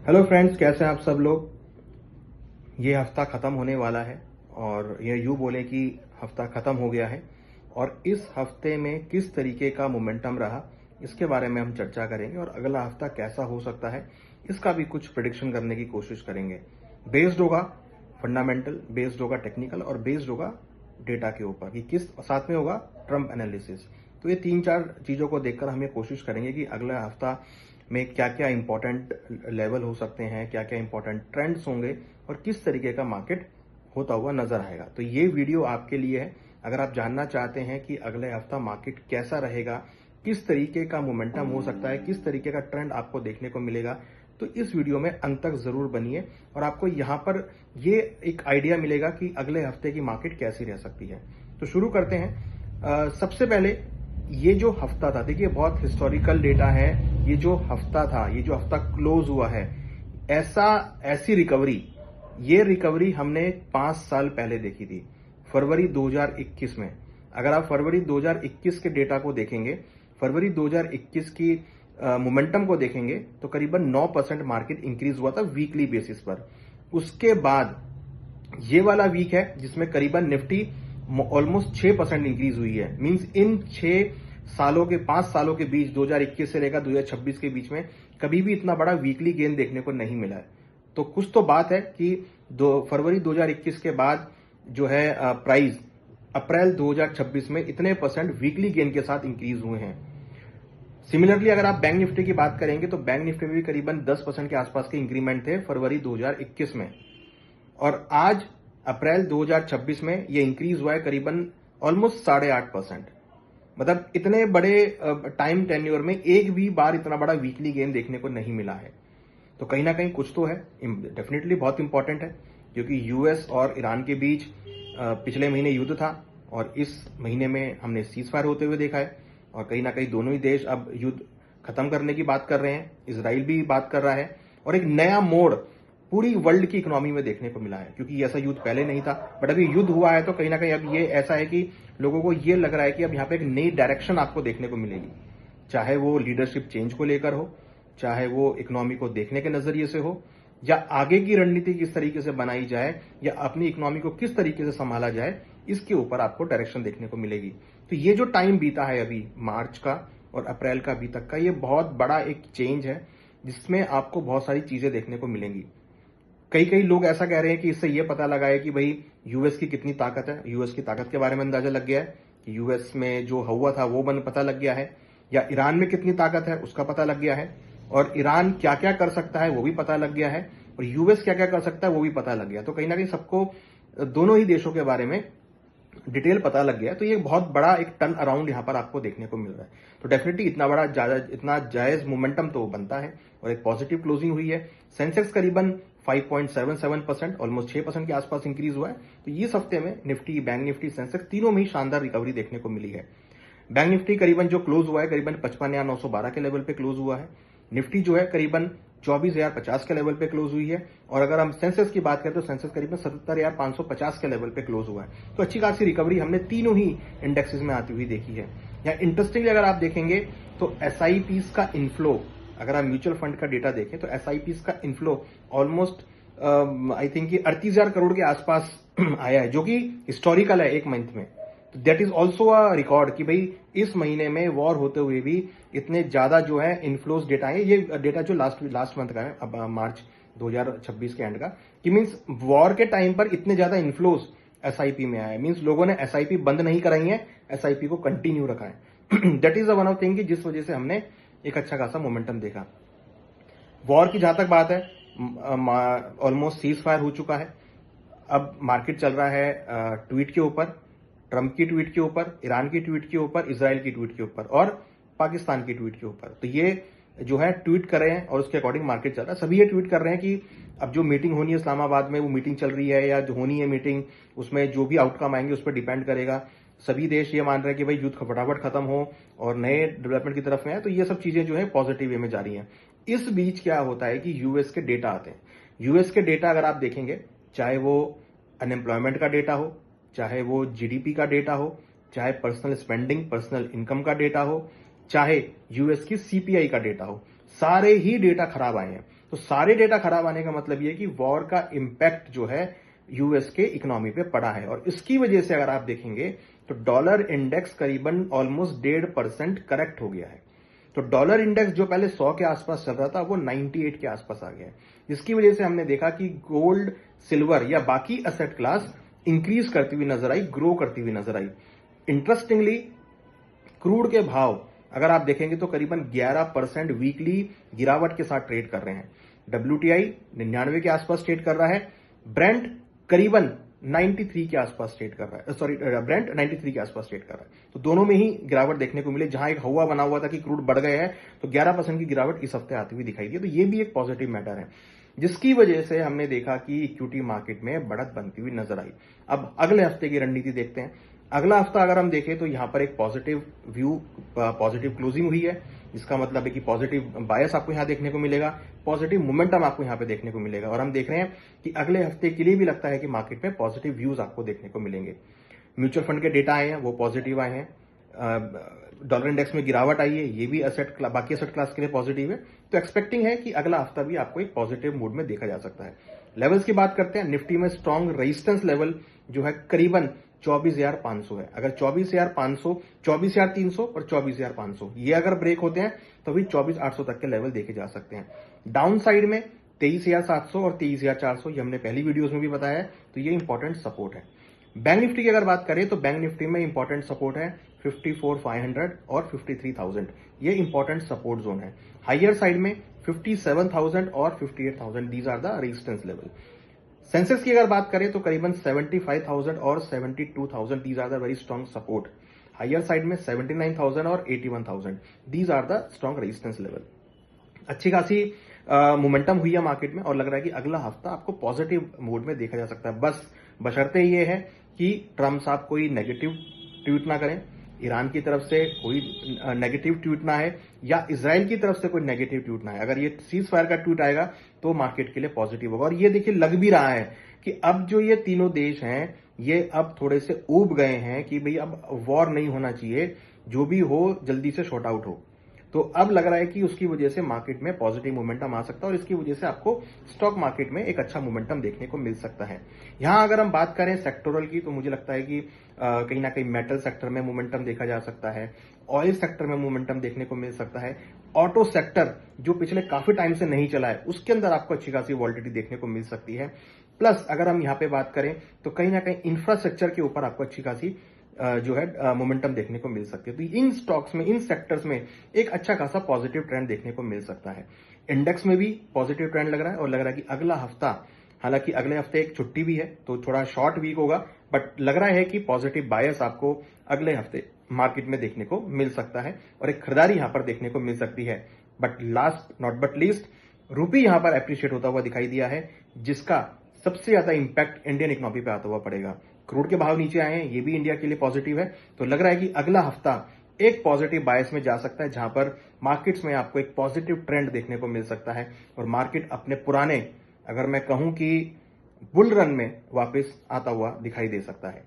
Hello friends, कैसे हैं आप सब लोग। ये हफ्ता ख़त्म होने वाला है और ये यूँ बोलें कि हफ्ता ख़त्म हो गया है और इस हफ्ते में किस तरीके का मोमेंटम रहा, इसके बारे में हम चर्चा करेंगे और अगला हफ्ता कैसा हो सकता है इसका भी कुछ प्रिडिक्शन करने की कोशिश करेंगे। बेस्ड होगा फंडामेंटल, बेस्ड होगा टेक्निकल और बेस्ड होगा डेटा के ऊपर कि किस साथ में होगा ट्रम्प एनालिसिस। तो ये 3-4 चीज़ों को देखकर हम ये कोशिश करेंगे कि अगला हफ्ता में क्या क्या इंपॉर्टेंट लेवल हो सकते हैं, क्या क्या इंपॉर्टेंट ट्रेंड्स होंगे और किस तरीके का मार्केट होता हुआ नजर आएगा। तो ये वीडियो आपके लिए है। अगर आप जानना चाहते हैं कि अगले हफ्ता मार्केट कैसा रहेगा, किस तरीके का मोमेंटम हो सकता है, किस तरीके का ट्रेंड आपको देखने को मिलेगा, तो इस वीडियो में अंत तक जरूर बनिए और आपको यहाँ पर ये एक आइडिया मिलेगा कि अगले हफ्ते की मार्केट कैसी रह सकती है। तो शुरू करते हैं। सबसे पहले ये जो हफ्ता था, देखिए बहुत हिस्टोरिकल डेटा है। ये जो हफ्ता था, ये जो हफ्ता क्लोज हुआ है, ऐसी रिकवरी, ये रिकवरी हमने 5 साल पहले देखी थी, फरवरी 2021 में। अगर आप फरवरी 2021 के डेटा को देखेंगे, फरवरी 2021 की मोमेंटम को देखेंगे तो करीबन 9% मार्केट इंक्रीज हुआ था वीकली बेसिस पर। उसके बाद ये वाला वीक है जिसमें करीबन निफ्टी ऑलमोस्ट 6% इंक्रीज हुई है। मींस इन 5 सालों के बीच 2021 से लेकर 2026 के बीच में कभी भी इतना बड़ा वीकली गेन देखने को नहीं मिला है। तो कुछ तो बात है कि फरवरी 2021 के बाद जो है प्राइस अप्रैल 2026 में इतने परसेंट वीकली गेन के साथ इंक्रीज हुए हैं। सिमिलरली अगर आप बैंक निफ्टी की बात करेंगे तो बैंक निफ्टी में भी करीबन 10% के आसपास के इंक्रीमेंट थे फरवरी 2021 में और आज अप्रैल 2026 में ये इंक्रीज हुआ है करीबन ऑलमोस्ट 8.5%। मतलब इतने बड़े टाइम टेन्योर में एक भी बार इतना बड़ा वीकली गेन देखने को नहीं मिला है। तो कहीं ना कहीं कुछ तो है, डेफिनेटली बहुत इंपॉर्टेंट है, क्योंकि यूएस और ईरान के बीच पिछले महीने युद्ध था और इस महीने में हमने सीज फायर होते हुए देखा है और कहीं ना कहीं दोनों ही देश अब युद्ध खत्म करने की बात कर रहे हैं। इजराइल भी बात कर रहा है और एक नया मोड़ पूरी वर्ल्ड की इकोनॉमी में देखने को मिला है, क्योंकि ऐसा युद्ध पहले नहीं था। बट अभी युद्ध हुआ है तो कहीं ना कहीं अब ये ऐसा है कि लोगों को ये लग रहा है कि अब यहाँ पे एक नई डायरेक्शन आपको देखने को मिलेगी, चाहे वो लीडरशिप चेंज को लेकर हो, चाहे वो इकोनॉमी को देखने के नजरिए से हो, या आगे की रणनीति किस तरीके से बनाई जाए या अपनी इकोनॉमी को किस तरीके से संभाला जाए, इसके ऊपर आपको डायरेक्शन देखने को मिलेगी। तो ये जो टाइम बीता है अभी मार्च का और अप्रैल का अभी तक का, ये बहुत बड़ा एक चेंज है जिसमें आपको बहुत सारी चीजें देखने को मिलेंगी। कई लोग ऐसा कह रहे हैं कि इससे ये पता लगा है कि भाई यूएस की कितनी ताकत है। यूएस की ताकत के बारे में अंदाजा लग गया है कि यूएस में जो हुआ था वो पता लग गया है, या ईरान में कितनी ताकत है उसका पता लग गया है, और ईरान क्या क्या कर सकता है वो भी पता लग गया है, और यूएस क्या क्या कर सकता है वो भी पता लग गया। तो कहीं ना कहीं सबको दोनों ही देशों के बारे में डिटेल पता लग गया। तो ये बहुत बड़ा एक टर्न अराउंड यहाँ पर आपको देखने को मिल रहा है। तो डेफिनेटली इतना जायज मोमेंटम तो बनता है और एक पॉजिटिव क्लोजिंग हुई है। सेंसेक्स करीबन 5.77%, ऑलमोस्ट 6% के आसपास इंक्रीज हुआ है। तो इस हफ्ते में निफ्टी, बैंक निफ्टी, सेंसेक्स तीनों में ही शानदार रिकवरी देखने को मिली है। बैंक निफ्टी करीबन जो क्लोज हुआ है करीबन 55,912 के लेवल पे क्लोज हुआ है। निफ्टी जो है करीबन 24,050 के लेवल पे क्लोज हुई है, और अगर हम सेंसेक्स की बात करें तो सेंसेक्स करीबन 77,550 के लेवल पे क्लोज हुआ है। तो अच्छी खासी रिकवरी हमने तीनों ही इंडेक्सेस में आती हुई देखी है। यहाँ इंटरेस्टिंगली अगर आप देखेंगे तो एसआईपीज का इनफ्लो, अगर आप म्यूचुअल फंड का डेटा देखें तो एसआईपीज का inflow almost I think 38,000 crore के आसपास आया है, जो कि हिस्टोरिकल है एक मंथ में। तो that is also a record कि भाई इस महीने में वॉर होते हुए भी इतने ज्यादा जो है इनफ्लोज डेटा है। ये डेटा जो लास्ट मंथ का है, अब मार्च 2026 के एंड का, कि मीन्स वॉर के टाइम पर इतने ज्यादा इनफ्लोज एसआईपी में आया है। मीन्स लोगों ने एसआईपी बंद नहीं कराई है, एसआईपी को कंटिन्यू रखा है। That is one of thing जिस वजह से हमने एक अच्छा खासा मोमेंटम देखा। वॉर की जहां तक बात है, ऑलमोस्ट सीज फायर हो चुका है। अब मार्केट चल रहा है ट्वीट के ऊपर, ट्रंप की ट्वीट के ऊपर, ईरान की ट्वीट के ऊपर, इजराइल की ट्वीट के ऊपर और पाकिस्तान की ट्वीट के ऊपर। तो ये जो है ट्वीट कर रहे हैं और उसके अकॉर्डिंग मार्केट चल रहा है। सभी ये ट्वीट कर रहे हैं कि अब जो मीटिंग होनी है इस्लामाबाद में, वो मीटिंग चल रही है या जो होनी है मीटिंग, उसमें जो भी आउटकम आएंगे उस पर डिपेंड करेगा। सभी देश ये मान रहे हैं कि भाई युद्ध फटाफट खत्म हो और नए डेवलपमेंट की तरफ में है। तो ये सब चीजें जो है पॉजिटिव वे में जा रही हैं। इस बीच क्या होता है कि यूएस के डेटा आते हैं। यूएस के डेटा अगर आप देखेंगे, चाहे वो अनएम्प्लॉयमेंट का डेटा हो, चाहे वो जीडीपी का डेटा हो, चाहे पर्सनल स्पेंडिंग, पर्सनल इनकम का डेटा हो, चाहे यूएस की सीपीआई का डेटा हो, सारे ही डेटा खराब आए हैं। तो सारे डेटा खराब आने का मतलब ये कि वॉर का इंपैक्ट जो है यूएस के इकोनॉमी पे पड़ा है, और इसकी वजह से अगर आप देखेंगे तो डॉलर इंडेक्स करीबन ऑलमोस्ट 1.5% करेक्ट हो गया है। तो डॉलर इंडेक्स जो पहले 100 के आसपास चल रहा था वो 98 के आसपास आ गया है, जिसकी वजह से हमने देखा कि गोल्ड, सिल्वर या बाकी एसेट क्लास इंक्रीज करती हुई नजर आई, ग्रो करती हुई नजर आई। इंटरेस्टिंगली क्रूड के भाव अगर आप देखेंगे तो करीबन 11% वीकली गिरावट के साथ ट्रेड कर रहे हैं। WTI 99 के आसपास ट्रेड कर रहा है, ब्रेंट करीबन 93 के आसपास ट्रेड कर रहा है, ब्रेंट 93 के आसपास ट्रेड कर रहा है। तो दोनों में ही गिरावट देखने को मिले। जहां एक हवा बना हुआ था कि क्रूड बढ़ गए हैं, तो 11% की गिरावट इस हफ्ते आती हुई दिखाई दी। तो ये भी एक पॉजिटिव मैटर है, जिसकी वजह से हमने देखा कि इक्विटी मार्केट में बढ़त बनती हुई नजर आई। अब अगले हफ्ते की रणनीति देखते हैं। अगला हफ्ता अगर हम देखें तो यहां पर एक पॉजिटिव व्यू, पॉजिटिव क्लोजिंग हुई है, जिसका मतलब है कि पॉजिटिव बायस आपको यहां देखने को मिलेगा, पॉजिटिव मोमेंटम आपको यहां पे देखने को मिलेगा। और हम देख रहे हैं कि अगले हफ्ते के लिए भी लगता है कि मार्केट में पॉजिटिव व्यूज आपको देखने को मिलेंगे। म्यूचुअल फंड के डेटा आए हैं, वो पॉजिटिव आए हैं। डॉलर इंडेक्स में गिरावट आई है, ये भी बाकी एसेट क्लास के लिए पॉजिटिव है। तो एक्सपेक्टिंग है कि अगला हफ्ता भी आपको एक पॉजिटिव मूड में देखा जा सकता है। लेवल्स की बात करते हैं। निफ्टी में स्ट्रॉन्ग रेजिस्टेंस लेवल जो है करीबन 24,500 है। अगर 24,500, 24,300 और 24,500 ये अगर ब्रेक होते हैं तो भी 24,800 तक के लेवल देखे जा सकते हैं। डाउन साइड में 23,700 और 23,400, ये हमने पहली वीडियोस में भी बताया है, तो ये इंपॉर्टेंट सपोर्ट है। बैंक निफ्टी की अगर बात करें तो बैंक निफ्टी में इंपॉर्टेंट सपोर्ट है 54,500 और 53,000, ये इंपॉर्टेंट सपोर्ट जोन है। हाइयर साइड में 57,000 और 58,000, these are the resistance level. Sensex की अगर बात करें तो करीबन 75,000 और 72,000, these are the very strong support. Higher side में 79,000 और 81,000, these are the strong resistance level. अच्छी खासी मोमेंटम हुई है मार्केट में, और लग रहा है कि अगला हफ्ता आपको पॉजिटिव मूड में देखा जा सकता है। बस बशर्ते ये है कि ट्रम्प साहब कोई नेगेटिव ट्वीट ना करें, ईरान की तरफ से कोई नेगेटिव ट्वीट ना है, या इजराइल की तरफ से कोई नेगेटिव ट्वीट ना है। अगर ये सीज फायर का ट्वीट आएगा तो मार्केट के लिए पॉजिटिव होगा। और ये देखिए लग भी रहा है कि अब जो ये तीनों देश हैं ये अब थोड़े से ऊब गए हैं कि भाई अब वॉर नहीं होना चाहिए, जो भी हो जल्दी से शॉर्ट आउट हो। तो अब लग रहा है कि उसकी वजह से मार्केट में पॉजिटिव मोमेंटम आ सकता है, और इसकी वजह से आपको स्टॉक मार्केट में एक अच्छा मोमेंटम देखने को मिल सकता है। यहां अगर हम बात करें सेक्टोरल की, तो मुझे लगता है कि कहीं ना कहीं मेटल सेक्टर में मोमेंटम देखा जा सकता है, ऑयल सेक्टर में मोमेंटम देखने को मिल सकता है, ऑटो सेक्टर जो पिछले काफी टाइम से नहीं चला है उसके अंदर आपको अच्छी खासी वॉलिटिलिटी देखने को मिल सकती है। प्लस अगर हम यहां पे बात करें तो कहीं ना कहीं इंफ्रास्ट्रक्चर के ऊपर आपको अच्छी खासी जो है मोमेंटम देखने को मिल सकती है। तो इन स्टॉक्स में, इन सेक्टर्स में एक अच्छा खासा पॉजिटिव ट्रेंड देखने को मिल सकता है। इंडेक्स में भी पॉजिटिव ट्रेंड लग रहा है, और लग रहा है कि अगला हफ्ता, हालांकि अगले हफ्ते एक छुट्टी भी है तो थोड़ा शॉर्ट वीक होगा, बट लग रहा है कि पॉजिटिव बायस आपको अगले हफ्ते मार्केट में देखने को मिल सकता है, और एक खरीदारी यहां पर देखने को मिल सकती है। But last not but least, रूपी यहां पर एप्रिशिएट होता हुआ दिखाई दिया है, जिसका सबसे ज्यादा इंपैक्ट इंडियन इकोनॉमी पे आता हुआ पड़ेगा। क्रूड के भाव नीचे आए हैं, ये भी इंडिया के लिए पॉजिटिव है। तो लग रहा है कि अगला हफ्ता एक पॉजिटिव बायस में जा सकता है, जहां पर मार्केट्स में आपको एक पॉजिटिव ट्रेंड देखने को मिल सकता है, और मार्केट अपने पुराने, अगर मैं कहूं कि बुल रन में वापस आता हुआ दिखाई दे सकता है।